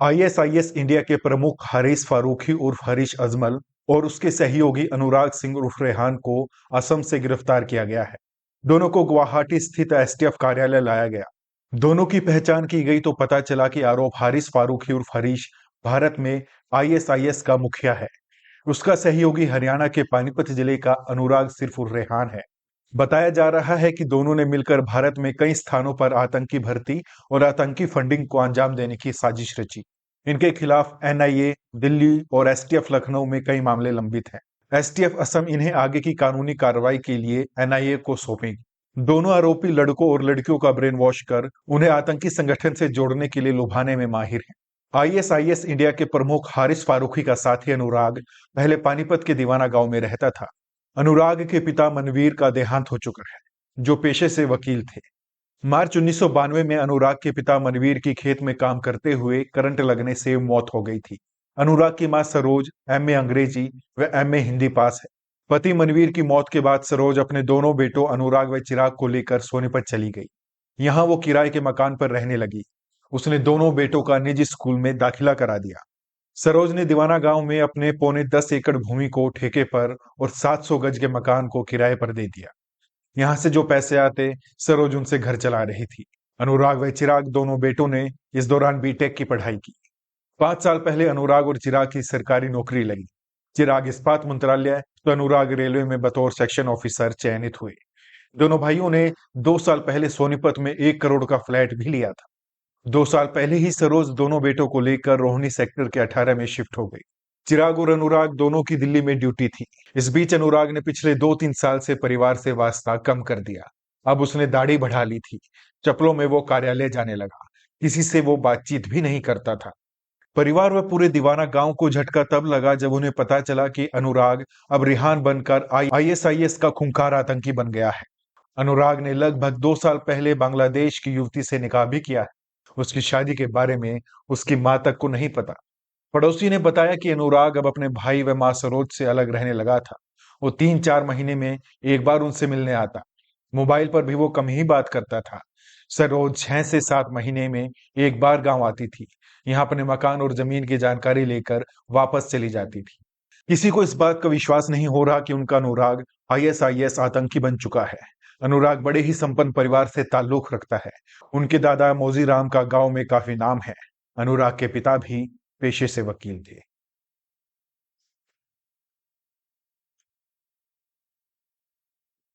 ISIS India के प्रमुख हारिस फारूकी उर्फ हरीश अजमल और उसके सहयोगी अनुराग सिंह उर्फ रेहान को असम से गिरफ्तार किया गया है। दोनों को गुवाहाटी स्थित एसटीएफ कार्यालय लाया गया। दोनों की पहचान की गई तो पता चला कि आरोप हारिस फारूकी उर्फ हरीश भारत में आईएसआईएस का मुखिया है। उसका सहयोगी हरियाणा के पानीपत जिले का अनुराग सिर्फ उर्फ रेहान है। बताया जा रहा है कि दोनों ने मिलकर भारत में कई स्थानों पर आतंकी भर्ती और आतंकी फंडिंग को अंजाम देने की साजिश रची। इनके खिलाफ एनआईए दिल्ली और एसटीएफ लखनऊ में कई मामले लंबित हैं। एसटीएफ असम इन्हें आगे की कानूनी कार्रवाई के लिए एनआईए को सौंपेगी। दोनों आरोपी लड़कों और लड़कियों का ब्रेन वॉश कर उन्हें आतंकी संगठन से जोड़ने के लिए लुभाने में माहिर हैं। आईएसआईएस इंडिया के प्रमुख हारिस फारूकी का साथी अनुराग पहले पानीपत के दीवाना गांव में रहता था। अनुराग के पिता मनवीर का देहांत हो चुका है, जो पेशे से वकील थे। मार्च 1992 में अनुराग के पिता मनवीर की खेत में काम करते हुए करंट लगने से मौत हो गई थी। अनुराग की मां सरोज एमए अंग्रेजी व एमए हिंदी पास है। पति मनवीर की मौत के बाद सरोज अपने दोनों बेटों अनुराग व चिराग को लेकर सोनीपत चली गई। यहाँ वो किराए के मकान पर रहने लगी। उसने दोनों बेटों का निजी स्कूल में दाखिला करा दिया। सरोज ने दीवाना गांव में अपने पौने 10 एकड़ भूमि को ठेके पर और 700 गज के मकान को किराए पर दे दिया। यहाँ से जो पैसे आते सरोज उनसे घर चला रही थी। अनुराग व चिराग दोनों बेटों ने इस दौरान बीटेक की पढ़ाई की। 5 साल पहले अनुराग और चिराग की सरकारी नौकरी लगी। चिराग इस्पात मंत्रालय तो अनुराग रेलवे में बतौर सेक्शन ऑफिसर चयनित हुए। दोनों भाइयों ने 2 साल पहले सोनीपत में 1 करोड़ का फ्लैट भी लिया था। 2 साल पहले ही सरोज दोनों बेटों को लेकर रोहिणी सेक्टर के 18 में शिफ्ट हो गई। चिराग और अनुराग दोनों की दिल्ली में ड्यूटी थी। इस बीच अनुराग ने पिछले 2-3 साल से परिवार से वास्ता कम कर दिया। अब उसने दाढ़ी बढ़ा ली थी। चप्पलों में वो कार्यालय जाने लगा। किसी से वो बातचीत भी नहीं करता था। परिवार व पूरे दीवाना गांव को झटका तब लगा जब उन्हें पता चला कि अनुराग अब रिहान बनकर आईएसआईएस का खूंखार आतंकी बन गया है। अनुराग ने लगभग 2 साल पहले बांग्लादेश की युवती से निकाह भी किया है। उसकी शादी के बारे में उसकी मां तक को नहीं पता। पड़ोसी ने बताया कि अनुराग अब अपने भाई व मां सरोज से अलग रहने लगा था। वो 3-4 महीने में एक बार उनसे मिलने आता। मोबाइल पर भी वो कम ही बात करता था। सरोज 6 से 7 महीने में एक बार गांव आती थी। यहाँ अपने मकान और जमीन की जानकारी लेकर वापस चली जाती थी। किसी को इस बात का विश्वास नहीं हो रहा कि उनका अनुराग आईएसआईएस आतंकी बन चुका है। अनुराग बड़े ही संपन्न परिवार से ताल्लुक रखता है। उनके दादा मौजी राम का गांव में काफी नाम है। अनुराग के पिता भी पेशे से वकील थे।